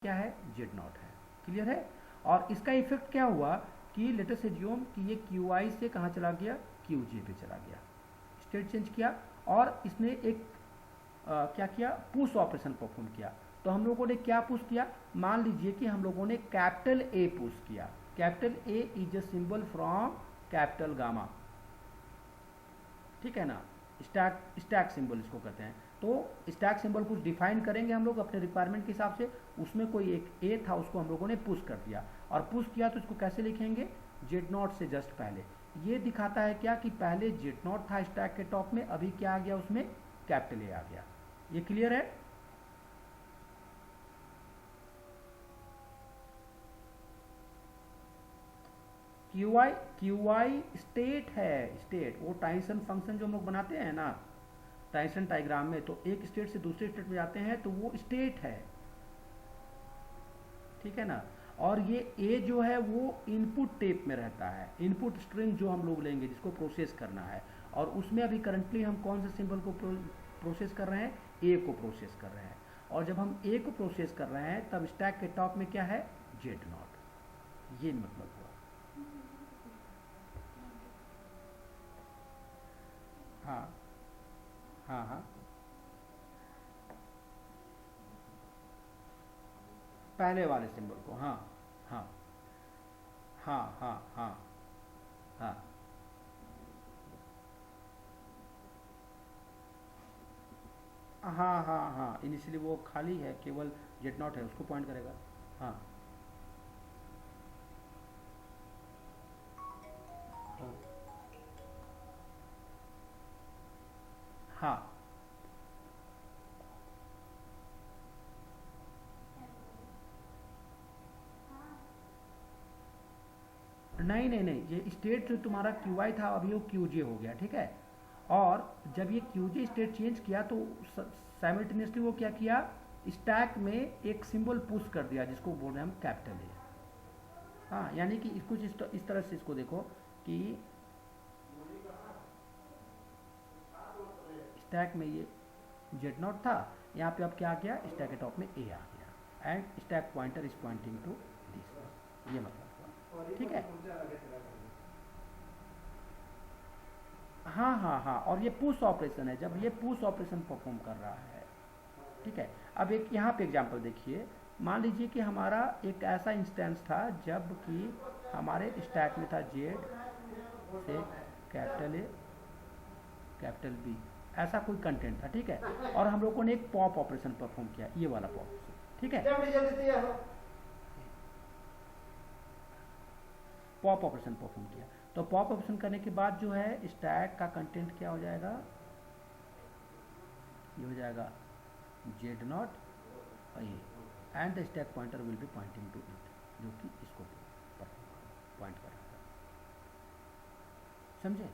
क्या है, Z not है। क्लियर है। और इसका इफेक्ट क्या हुआ कि लेट अस एज्यूम कि ये क्यू आई से कहाँ चला गया, क्यू जे पे चला गया, स्टेट चेंज किया और इसने एक क्या किया, पुश ऑपरेशन परफॉर्म किया। तो हम लोगों ने क्या पुश किया, मान लीजिए कि हम लोगों ने कैपिटल ए पुश किया। Capital A is a symbol from capital gamma, ठीक है ना, स्टैक सिंबल इसको कहते हैं। तो स्टैक सिंबल कुछ डिफाइन करेंगे हम लोग अपने रिक्वायरमेंट के हिसाब से, उसमें कोई एक ए था उसको हम लोगों ने पुश कर दिया, और पुश किया तो इसको कैसे लिखेंगे, जेड नॉट से जस्ट पहले। ये दिखाता है क्या कि पहले जेड नॉट था स्टैक के टॉप में, अभी क्या आ गया उसमें, कैपिटल ए आ गया। ये क्लियर है। क्यू आई स्टेट है, स्टेट वो ट्रांजिशन फंक्शन जो हम लोग बनाते हैं ना ट्रांजिशन डायग्राम में, तो एक स्टेट से दूसरे स्टेट में जाते हैं तो वो स्टेट है, ठीक है ना। और ये ए जो है वो इनपुट टेप में रहता है, इनपुट स्ट्रिंग जो हम लोग लेंगे जिसको प्रोसेस करना है, और उसमें अभी करंटली हम कौन से सिंबल को प्रोसेस कर रहे हैं, ए को प्रोसेस कर रहे हैं। और जब हम ए को प्रोसेस कर रहे हैं तब स्टैक के टॉप में क्या है, जेड नॉट। ये मतलब हुआ। हाँ हाँ हाँ, पहले वाले सिंबल को, हाँ हाँ हाँ हाँ हाँ हाँ हाँ हाँ हाँ, इनिशियली वो खाली है, केवल जेड नॉट है, उसको पॉइंट करेगा। हाँ हाँ हाँ, नहीं नहीं नहीं, ये स्टेट जो तुम्हारा क्यू आई था अभी वो क्यू जे हो गया, ठीक है। और जब ये क्यू जे स्टेट चेंज किया तो साइमल्टेनियसली वो क्या किया, स्टैक में एक सिंबल पुश कर दिया जिसको बोल रहे हैं हम कैपिटल ए। हाँ, यानी कि कुछ इस तरह से इसको देखो कि स्टैक में ये जेड नॉट था, यहाँ पे अब क्या आ गया, स्टैक के टॉप में ए आ गया, and stack pointer is pointing to this, ये मतलब हुआ, ठीक है। हाँ हाँ हाँ, और ये पुश ऑपरेशन है, जब ये पुश ऑपरेशन परफॉर्म कर रहा है, ठीक है। अब एक यहाँ पे एग्जांपल देखिए, मान लीजिए कि हमारा एक ऐसा इंस्टेंस था जब कि हमारे स्टैक में था जेड से कैपिटल ए कैपिटल बी, ऐसा कोई कंटेंट था, ठीक है। और हम लोगों ने एक पॉप ऑपरेशन परफॉर्म किया, ये वाला पॉप, ठीक है, पॉप ऑपरेशन परफॉर्म किया। तो पॉप ऑपरेशन करने के बाद जो है स्टैक का कंटेंट क्या हो जाएगा, ये हो जाएगा Z naught and the stack pointer will be pointing to it, जो कि इसको पॉइंट कर रहा है, समझे।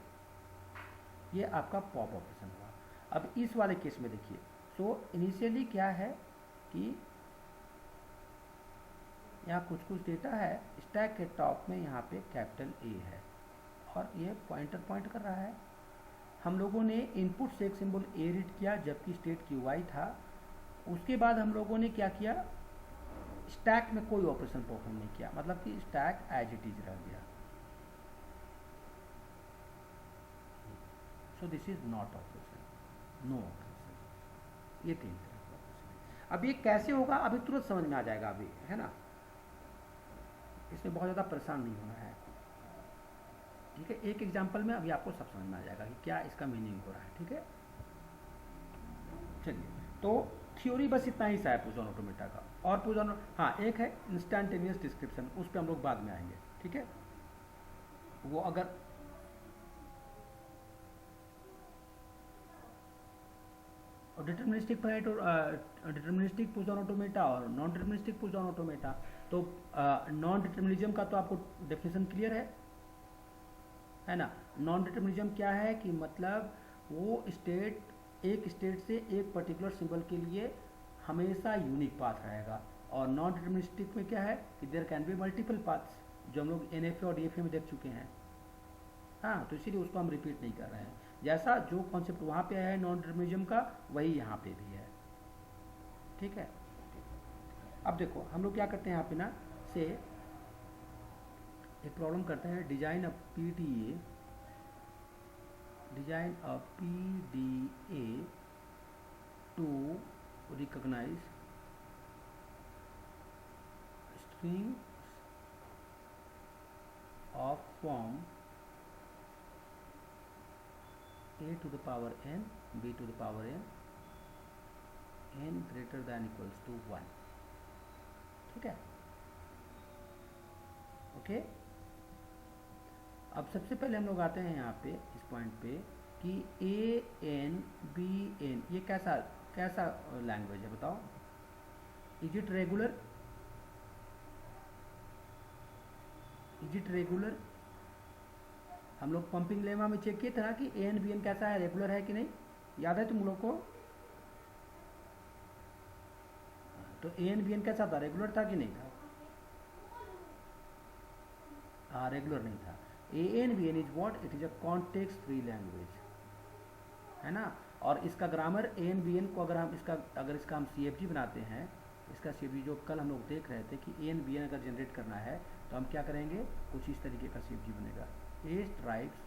ये आपका पॉप ऑपरेशन हुआ। अब इस वाले केस में देखिए, सो इनिशियली क्या है कि यहाँ कुछ कुछ डेटा है, स्टैक के टॉप में यहाँ पे कैपिटल ए है और ये पॉइंटर पॉइंट कर रहा है। हम लोगों ने इनपुट से एक सिंबल ए रीड किया जबकि स्टेट क्यू आई था। उसके बाद हम लोगों ने क्या किया, स्टैक में कोई ऑपरेशन परफॉर्म नहीं किया, मतलब कि स्टैक एज इट इज रह गया। So this is not operation, no operation, ये 3 तरह का ऑपरेशन। अब ये कैसे होगा अभी तुरंत समझ में आ जाएगा अभी, है ना, इसमें बहुत ज़्यादा परेशान नहीं होना है, ठीक है। एक एग्जांपल में अभी आपको सब समझ में आ जाएगा कि क्या इसका मीनिंग हो रहा है, ठीक है। चलिए, तो थ्योरी बस इतना ही सा है पुश ऑन ऑटोमेटा का। और पुश ऑन, हाँ एक है इंस्टेंटेनियस डिस्क्रिप्शन, उस पर हम लोग बाद में आएंगे, ठीक है। वो अगर और डिटर्मिनिस्टिक पुश ऑन ऑटोमेटा और non deterministic push on automata. तो नॉन डिटर्मिनिज्म का तो आपको डेफिनेशन क्लियर है ना। नॉन डिटर्मिनिज्म क्या है कि मतलब वो स्टेट एक स्टेट से एक पर्टिकुलर सिंबल के लिए हमेशा यूनिक पाथ रहेगा। और नॉन डिटर्मिनिस्टिक में क्या है कि there can be multiple paths, जो हम लोग एनएफए और डीएफए में देख चुके हैं। हाँ, तो इसीलिए उसको हम रिपीट नहीं कर रहे हैं, जैसा जो कॉन्सेप्ट वहाँ पे है नॉन डिटर्मिनिज्म का, वही यहाँ पे भी है, ठीक है। अब देखो हम लोग क्या करते हैं यहाँ पे ना से एक प्रॉब्लम करते हैं, design a PDA, design a PDA to recognise strings of form a to the power n, b to the power n, n greater than equals to 1. ठीक है, ओके। अब सबसे पहले हम लोग आते हैं यहाँ पे इस पॉइंट पे कि a n b n ये कैसा कैसा लैंग्वेज है बताओ, is it regular, is it regular. हम लोग पंपिंग लेमा में चेक किए थे ना कि ए एन बी एन कैसा है, रेगुलर है कि नहीं, याद है तुम लोग को। तो ए एन बी एन कैसा था, रेगुलर था कि नहीं था, हाँ रेगुलर नहीं था। A N B N is what, it is a context free language, है ना। और इसका grammar A N B N को अगर इसका हम सी एफ जी बनाते हैं, इसका सी एफ जी जो कल हम लोग देख रहे थे कि ए एन बी एन अगर जनरेट करना है तो हम क्या करेंगे, कुछ इस तरीके का सी एफ जी बनेगा, ए स्ट्राइप्स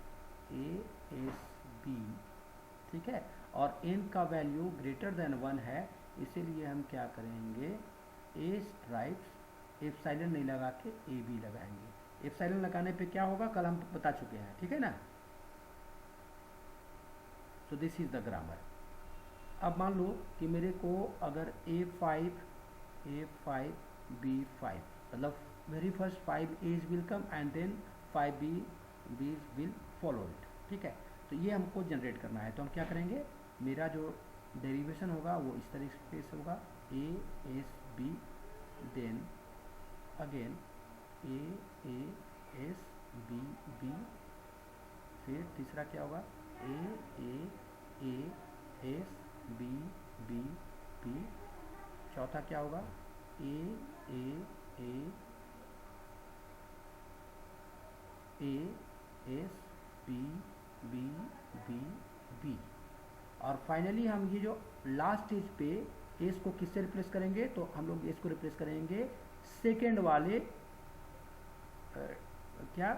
ए एस बी, ठीक है। और एन का वैल्यू ग्रेटर देन 1 है, इसीलिए हम क्या करेंगे, ए स्ट्राइप्स एप्सिलॉन नहीं लगा के ए बी लगाएंगे। एप्सिलॉन लगाने पे क्या होगा कल हम बता चुके हैं, ठीक है ना। सो दिस इज द ग्रामर। अब मान लो कि मेरे को अगर A5 B5 मतलब very first 5 A's will come and then 5 B's will follow it, ठीक है। तो ये हमको जनरेट करना है, तो हम क्या करेंगे, मेरा जो डेरिवेशन होगा वो इस तरीके से होगा, A S B then again A S B B, फिर तीसरा क्या होगा A S B B B, चौथा क्या होगा A S B B B B, और फाइनली हम ये जो लास्ट स्टेज पे एस को किससे रिप्लेस करेंगे, तो हम लोग एस को रिप्लेस करेंगे सेकेंड वाले क्या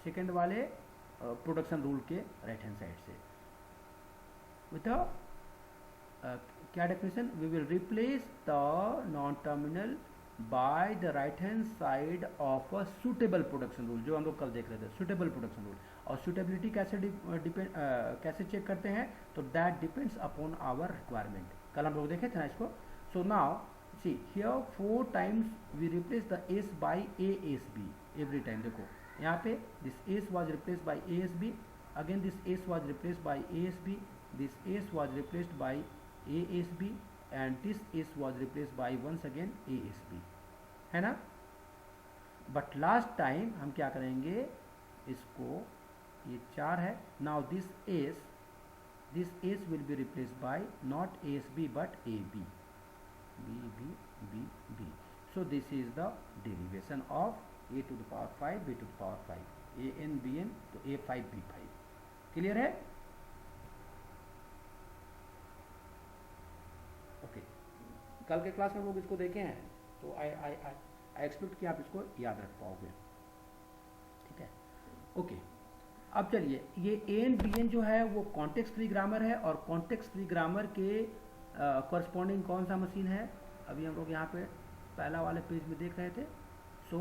सेकेंड वाले प्रोडक्शन रूल के राइट हैंड साइड से विथ क्या definition, we will replace the non terminal by the right hand side of a suitable production rule, जो हम लोग कल देख रहे थे सुटेबल प्रोडक्शन रूल। और सुटेबिलिटी कैसे कैसे चेक करते हैं, तो that depends upon our requirement, कल हम लोग देखे थे ना इसको। So now see here 4 times we replace the S by A S B every time. देखो यहाँ पे this S was replace by A S B, again this S was replace by A S B, this S was replaced by A S B and this S was replaced by once again A S B, है ना। But last time हम क्या करेंगे, इसको ये 4 है, now this S will be replaced by not A S B but A B B B B B. So this is the derivation of A to the power 5 B to the power 5 A N B N, तो A5 B5, clear है। Okay, कल के class में लोग इसको देखे हैं, तो आई एक्सपेक्ट कि आप इसको याद रख पाओगे, ठीक है। ओके, अब चलिए ये ए एन बी एन जो है वो कॉन्टेक्स्ट फ्री ग्रामर है, और कॉन्टेक्स्ट फ्री ग्रामर के कॉरस्पॉन्डिंग कौन सा मशीन है, अभी हम लोग यहाँ पे पहला वाले पेज में देख रहे थे। सो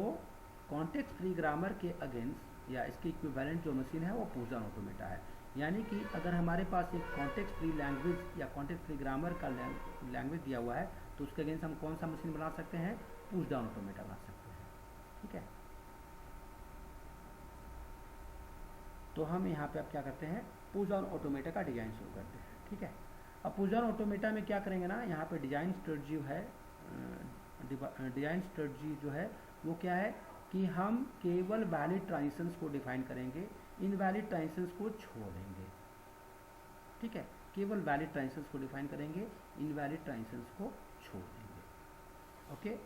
कॉन्टेक्स्ट फ्री ग्रामर के अगेंस्ट या इसके इक्विवेलेंट जो मशीन है वो पुश-डाउन ऑटोमेटा है। यानी कि अगर हमारे पास एक कॉन्टेक्स्ट फ्री लैंग्वेज या कॉन्टेक्स्ट फ्री ग्रामर का लैंग्वेज दिया हुआ है, तो उसके अगेंस्ट हम कौन सा मशीन बना सकते हैं, पुश-डाउन ऑटोमेटा बना सकते हैं, ठीक है। तो हम यहाँ पे अब क्या करते हैं, पुश-डाउन ऑटोमेटा का डिजाइन शुरू करते हैं, ठीक है। अब पुश-डाउन ऑटोमेटा में क्या करेंगे ना, यहाँ पे डिजाइन स्ट्रेटजी है, डिजाइन स्ट्रेटजी जो है वो क्या है कि हम केवल वैलिड ट्रांजिशंस को डिफाइन करेंगे, इनवैलिड ट्रांजिशंस को छोड़ देंगे, ठीक है। केवल वैलिड ट्रांजिशंस को डिफाइन करेंगे, इनवैलिड ट्रांजिशंस को छोड़ देंगे, ओके।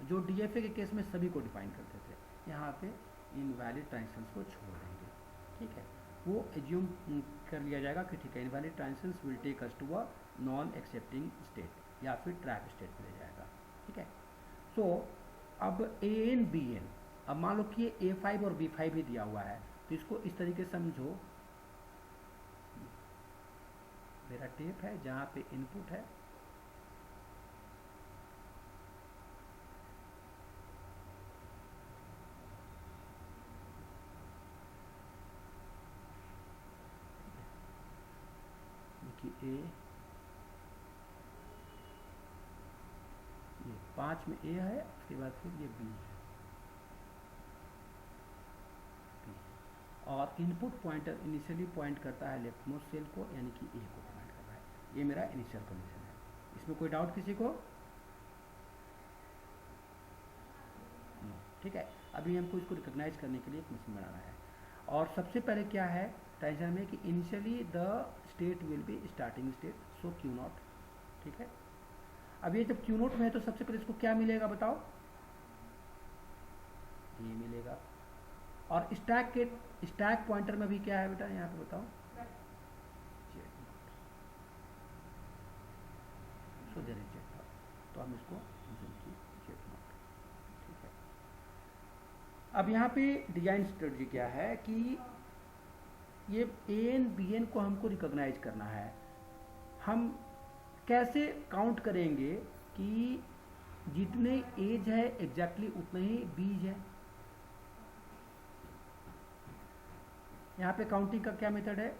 जो डीएफए के केस में सभी को डिफाइन करते थे, यहाँ पे इनवैलिड ट्रांजिशंस को छोड़ देंगे, ठीक है। वो एज्यूम कर लिया जाएगा कि ठीक है invalid transitions will take us to a non accepting state या फिर ट्रैप स्टेट में ले जाएगा, ठीक है। सो अब ए एन बी एन, अब मान लो कि ये A5 और B5 भी दिया हुआ है, तो इसको इस तरीके से समझो, मेरा टेप है जहाँ पे इनपुट है, देखिए ये 5 में A है, उसके बाद फिर ये B है, और इनपुट पॉइंटर इनिशियली पॉइंट करता है लेफ्ट मोस्ट सेल को, यानी कि ए को पॉइंट कर रहा है। ये मेरा इनिशियल कंडीशन है। इसमें कोई डाउट किसी को? ठीक है। अभी हमको इसको रिकॉग्नाइज करने के लिए एक मशीन बनाना है, और सबसे पहले क्या है ट्रांजिशन में कि initially the state will be starting state, so Q nought. ठीक है। अब ये जब क्यू नोट में है तो सबसे पहले इसको क्या मिलेगा बताओ? ये मिलेगा। और स्टैक पॉइंटर में भी क्या है बेटा यहाँ पे बताओ? So there is Z nought, तो हम इसको जेड नॉट। ठीक है। अब यहाँ पे डिजाइन स्ट्रेटजी क्या है कि ये ए एन बी एन को हमको रिकॉग्नाइज करना है। हम कैसे काउंट करेंगे कि जितने एज है एग्जैक्टली उतने ही बीज है? यहाँ पे काउंटिंग का क्या मेथड है?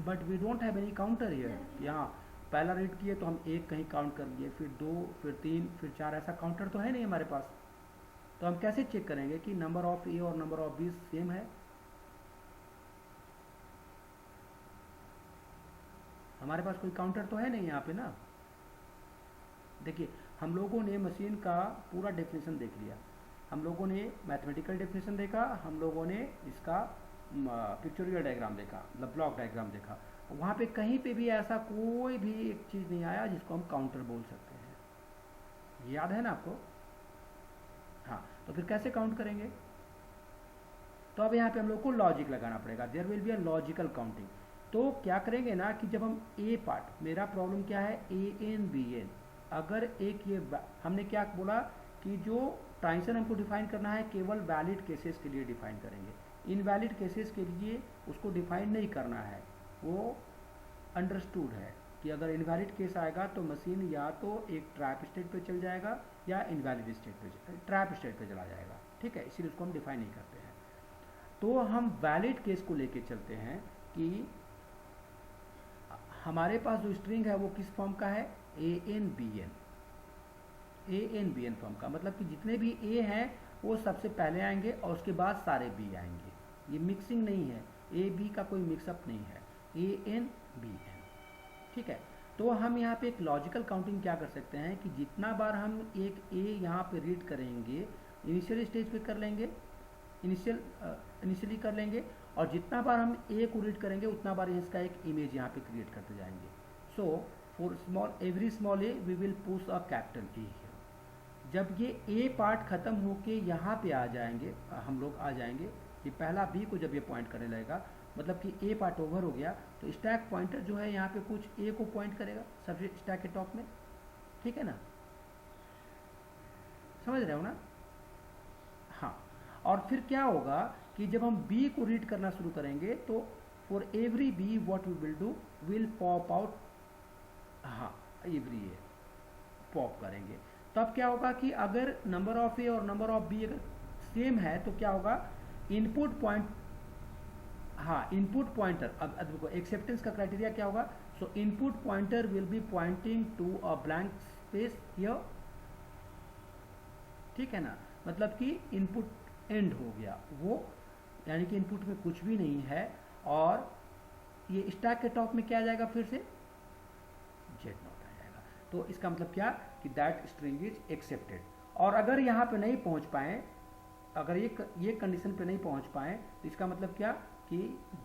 But we don't have any counter here. यहाँ पहला रीड किए तो हम एक कहीं काउंट कर लिए, फिर 2, फिर 3, फिर 4, ऐसा काउंटर तो है नहीं हमारे पास। तो हम कैसे चेक करेंगे कि नंबर ऑफ ए और नंबर ऑफ बी सेम है? हमारे पास कोई काउंटर तो है नहीं यहाँ पे ना। देखिए हम लोगों ने मशीन का पूरा डेफिनेशन देख लिया, हम लोगों ने मैथमेटिकल डेफिनेशन देखा, हम लोगों ने इसका पिक्चोरियल डायग्राम देखा, मतलब ब्लॉक डायग्राम देखा। वहाँ पे कहीं पे भी ऐसा कोई भी एक चीज़ नहीं आया जिसको हम काउंटर बोल सकते हैं। याद है ना आपको? हाँ, तो फिर कैसे काउंट करेंगे? तो अब यहाँ पे हम लोग को लॉजिक लगाना पड़ेगा। There will be a logical counting. तो क्या करेंगे ना कि जब हम ए पार्ट, मेरा प्रॉब्लम क्या है, ए एन बी एन, अगर एक ये हमने क्या बोला कि जो ट्रांजिशन हमको डिफाइन करना है केवल वैलिड केसेस के लिए डिफाइन करेंगे, इनवैलिड केसेस के लिए उसको डिफाइन नहीं करना है। वो अंडरस्टूड है कि अगर इनवैलिड केस आएगा तो मशीन या तो एक ट्रैप स्टेट पे चल जाएगा या इनवैलिड स्टेट पे, ट्रैप स्टेट पे चला जाएगा। ठीक है, इसीलिए उसको हम डिफाइन नहीं करते हैं। तो हम वैलिड केस को लेके चलते हैं कि हमारे पास जो स्ट्रिंग है वो किस फॉर्म का है? ए एन बी एन, ए एन बी एन फॉर्म का, मतलब कि जितने भी ए हैं वो सबसे पहले आएंगे और उसके बाद सारे बी आएंगे। ये मिक्सिंग नहीं है, ए बी का कोई मिक्सअप नहीं है, ए एन बी एन। ठीक है। तो हम यहाँ पे एक लॉजिकल काउंटिंग क्या कर सकते हैं कि जितना बार हम एक ए यहाँ पे रीड करेंगे, इनिशियल स्टेज पे कर लेंगे, इनिशियली कर लेंगे, और जितना बार हम ए को रीड करेंगे उतना बार इसका एक इमेज यहाँ पे क्रिएट करते जाएंगे। So for small every small A V will push a capital A. जब ये ए पार्ट खत्म होके यहाँ पे आ जाएंगे, हम लोग आ जाएंगे, ये पहला बी को जब ये पॉइंट करने लगेगा, मतलब कि ए पार्ट ओवर हो गया, तो स्टैक पॉइंटर जो है यहाँ पे कुछ ए को पॉइंट करेगा सबसे स्टैक के टॉप में। ठीक है ना, समझ रहे हो ना? हाँ, और फिर क्या होगा कि जब हम बी को रीड करना शुरू करेंगे तो for every B what we will do, will pop out, हाँ एवरी ए पॉप करेंगे। तब क्या होगा कि अगर नंबर ऑफ ए और नंबर ऑफ बी अगर सेम है तो क्या होगा, इनपुट पॉइंट, हाँ इनपुट पॉइंटर, अब देखो एक्सेप्टेंस का क्राइटेरिया क्या होगा, so input pointer will be pointing to a blank space here. ठीक है ना, मतलब कि इनपुट एंड हो गया वो, यानी कि इनपुट में कुछ भी नहीं है, और ये स्टैक के टॉप में क्या आ जाएगा, फिर से जेड नॉट आ जाएगा। तो इसका मतलब क्या कि दैट स्ट्रिंग इज एक्सेप्टेड। और अगर यहाँ पे नहीं पहुँच पाए, अगर ये कंडीशन पे नहीं पहुँच पाए, तो इसका मतलब क्या कि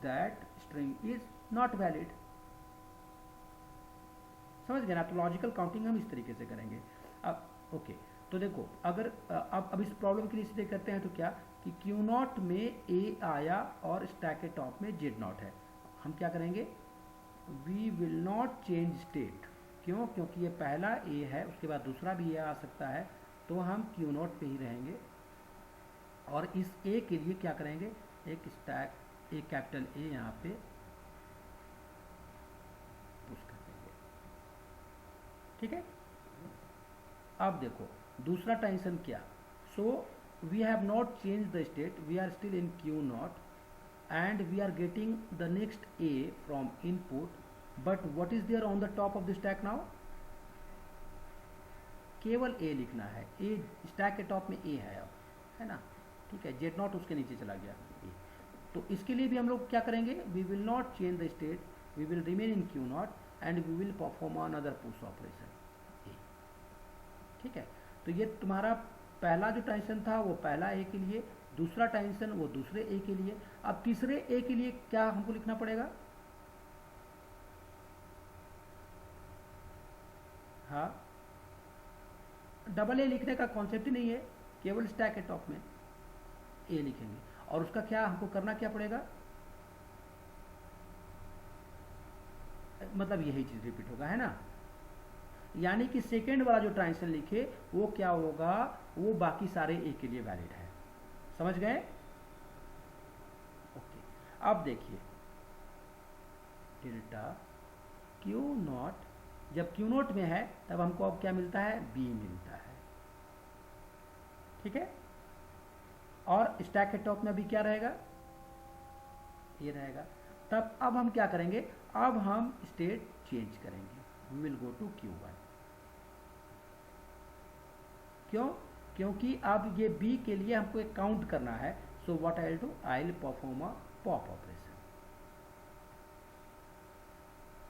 that string is not valid. समझ गए ना? तो लॉजिकल काउंटिंग हम इस तरीके से करेंगे। अब ओके, तो देखो अगर अब इस प्रॉब्लम के लिए सीधे करते हैं तो क्या कि क्यू नॉट में ए आया और स्टैक के टॉप में जेड नॉट है, हम क्या करेंगे, we will not change state. क्यों? क्योंकि ये पहला ए है, उसके बाद दूसरा भी ए आ सकता है, तो हम क्यू नॉट पे ही रहेंगे और इस ए के लिए क्या करेंगे, एक स्टैक ए कैपिटल ए यहाँ पे पुश कर देंगे। ठीक है, अब देखो दूसरा टेंशन क्या, so we have not change the state, we are still in Q nought and we are getting the next a from input, but what is there on the top of the stack now, केवल a लिखना है, a stack के top में a है अब, है ना? ठीक है, जेड नॉट उसके नीचे चला गया a। तो इसके लिए भी हम लोग क्या करेंगे, we will not change the state, we will remain in Q nought and we will perform another push operation a। ठीक है, तो ये तुम्हारा पहला जो टेंशन था वो पहला ए के लिए, दूसरा टेंशन वो दूसरे ए के लिए। अब तीसरे ए के लिए क्या हमको लिखना पड़ेगा, हाँ, डबल ए लिखने का कॉन्सेप्ट ही नहीं है, केवल स्टैक के टॉप में ए लिखेंगे और उसका क्या हमको करना क्या पड़ेगा, मतलब यही चीज रिपीट होगा, है ना? यानी कि सेकेंड वाला जो ट्रांजिशन लिखे वो क्या होगा, वो बाकी सारे ए के लिए वैलिड है। समझ गए? ओके, अब देखिए डेल्टा क्यू नॉट, जब क्यू नॉट में है तब हमको अब क्या मिलता है, बी मिलता है। ठीक है, और स्टैक के टॉप में अभी क्या रहेगा, ये रहेगा। तब अब हम क्या करेंगे, अब हम स्टेट चेंज करेंगे, we will go to Q1। क्यों? क्योंकि अब ये B के लिए हमको एक काउंट करना है, so what I will do, I will perform a pop operation,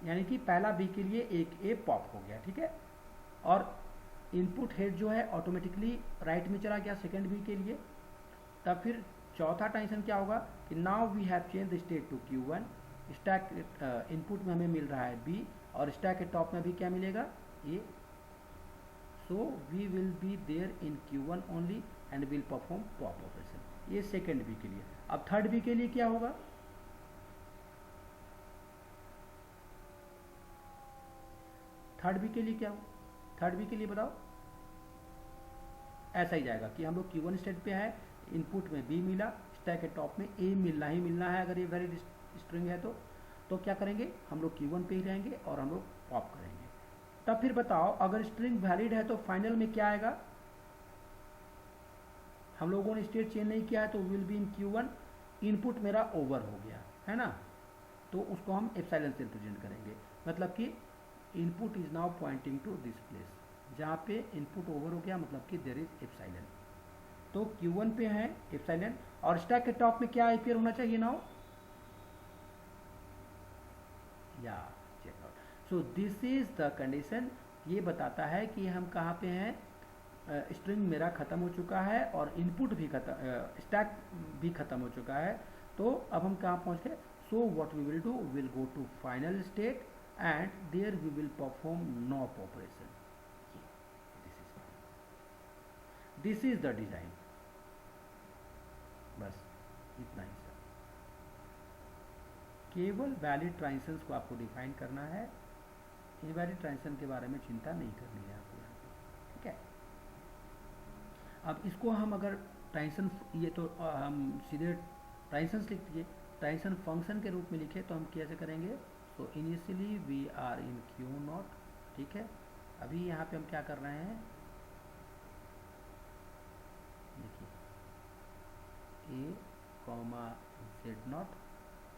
यानी कि पहला B के लिए एक ए पॉप हो गया। ठीक है, और इनपुट हेड जो है ऑटोमेटिकली राइट में चला गया सेकेंड B के लिए। तब फिर चौथा टेंशन क्या होगा कि now we have change the state to Q1, stack input में हमें मिल रहा है B और स्टैक के टॉप में भी क्या मिलेगा, A। So we will be there in Q1 only and will perform pop operation. ये सेकेंड B के लिए। अब थर्ड B के लिए क्या होगा, थर्ड B के लिए क्या होगा, थर्ड B के लिए बताओ, ऐसा ही जाएगा कि हम लोग Q1 स्टेट पे है, इनपुट में B मिला, स्टैक के टॉप में A मिलना ही मिलना है अगर ये वैलिड स्ट्रिंग है तो क्या करेंगे, हम लोग Q1 पे ही रहेंगे और हम लोग पॉप करेंगे। तब फिर बताओ अगर स्ट्रिंग वैलिड है तो फाइनल में क्या आएगा, हम लोगों ने स्टेट चेंज नहीं किया है तो will be in Q1, input मेरा ओवर हो गया है ना, तो उसको हम एप्सिलॉन से रिप्रेजेंट करेंगे, मतलब कि input is now pointing to this place, जहाँ पे इनपुट ओवर हो गया मतलब कि देयर इज एप्सिलॉन। तो Q1 पे है एप्सिलॉन और स्टैक के टॉप में क्या अपीयर होना चाहिए नाउ, या check out. So this is the condition, ये बताता है कि हम कहाँ पे हैं, स्ट्रिंग मेरा खत्म हो चुका है और इनपुट भी खत्म, स्टैक भी खत्म हो चुका है। तो अब हम कहाँ पहुँच गए, so what we will do, will go to final state and there we will perform nop operation. This is the design, बस इतना ही सर। केवल वैलिड ट्रांजिशंस को आपको डिफाइन करना है, इनवैलिड ट्रांजिशन के बारे में चिंता नहीं करनी है आपको यहाँ पे। ठीक है, अब इसको हम अगर ट्रांजिशन, ये तो हम सीधे ट्रांजिशंस लिख दिए, ट्रांजिशन फंक्शन के रूप में लिखे तो हम कैसे करेंगे, so initially we are in Q nought. ठीक है, अभी यहाँ पे हम क्या कर रहे हैं, देखिए ए कॉमा जेड नॉट,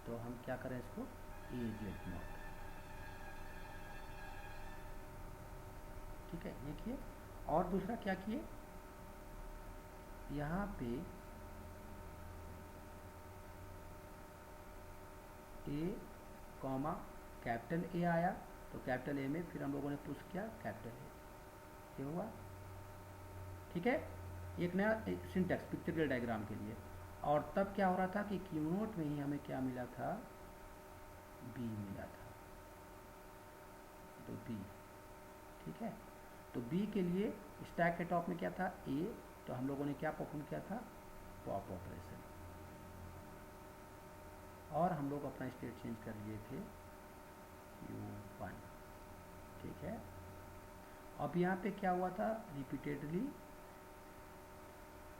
तो हम क्या करें इसको ए जेड नॉट। ठीक है, ये किए। और दूसरा क्या किए, यहाँ पे ए कॉमा कैपिटल ए आया, तो कैपिटल ए में फिर हम लोगों ने पुश किया कैपिटल ए, ये हुआ। ठीक है, एक नया सिंटैक्स पिक्चरल डायग्राम के लिए। और तब क्या हो रहा था कि क्यू नोट में ही हमें क्या मिला था, बी मिला था, तो बी ठीक है। तो बी के लिए स्टैक के टॉप में क्या था, ए, तो हम लोगों ने क्या परफॉर्म किया था, पॉप ऑपरेशन, और हम लोग अपना स्टेट चेंज कर लिए थे Q1, ठीक है। अब यहाँ पे क्या हुआ था रिपीटेडली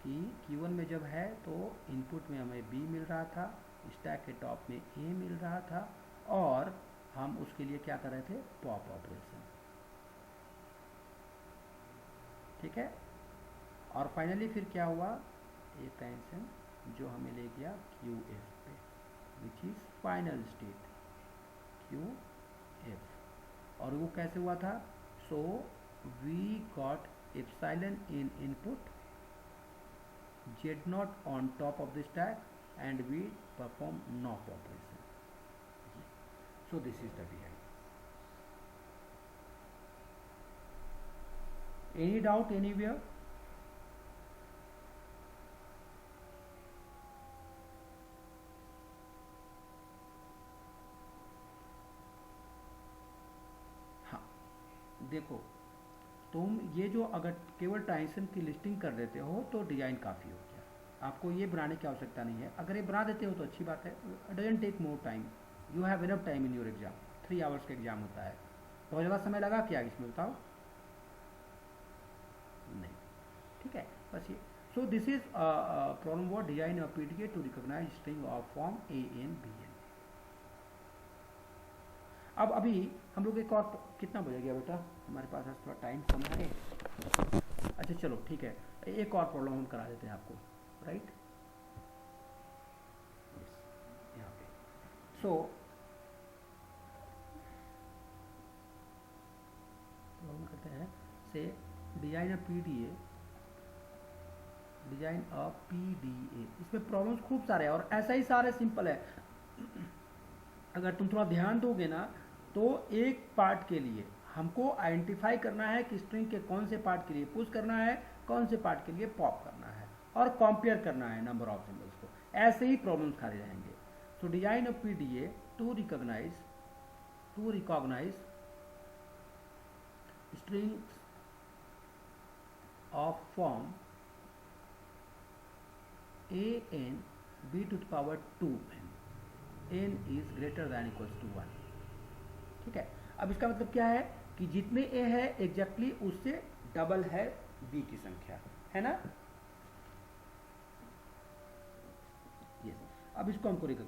कि Q1 में जब है तो इनपुट में हमें B मिल रहा था, स्टैक के टॉप में A मिल रहा था, और हम उसके लिए क्या कर रहे थे, पॉप ऑपरेशन, ठीक है। और फाइनली फिर क्या हुआ, एक टेंशन जो हमें ले गया QF पे, which is final state QF, और वो कैसे हुआ था, so we got epsilon in input, Z0 on top of the stack, and we perform NOP operation. So this is the DI. Any doubt anywhere? हाँ, देखो तुम ये जो अगर केवल ट्रांजिशन की लिस्टिंग कर देते हो तो डिजाइन काफ़ी हो गया, आपको ये बनाने की आवश्यकता नहीं है। अगर ये बना देते हो तो अच्छी बात है, doesn't take more time, you have enough time in your exam, 3 hours का एग्जाम होता है, बहुत ज़्यादा समय लगा क्या इसमें बताओ, नहीं, ठीक है। बस ये, so this is problem what design of PDA to recognise string of form ANBN। अब अभी हम लोग एक और, कितना बज गया बेटा, हमारे पास आज थोड़ा टाइम कम है, अच्छा चलो ठीक है, एक और प्रॉब्लम हम करा देते हैं आपको, राइट, यहाँ पे। सो प्रॉब्लम करते हैं, से design of PDA, design of PDA, इसमें प्रॉब्लम्स खूब सारे हैं और ऐसा ही सारे सिंपल है। अगर तुम थोड़ा ध्यान दोगे ना तो एक पार्ट के लिए हमको आइडेंटिफाई करना है कि स्ट्रिंग के कौन से पार्ट के लिए पुश करना है, कौन से पार्ट के लिए पॉप करना है, और कंपेयर करना है नंबर ऑफ सिंबल्स को, ऐसे ही प्रॉब्लम्स खाली रहेंगे। So design of PDA to recognise strings of form AN B to the power 2n, n is greater than equals to 1, ठीक है। अब इसका मतलब क्या है कि जितने A है एग्जैक्टली उससे डबल है B की संख्या, है ना, यस। अब इसको हमको रिकॉग्नाइज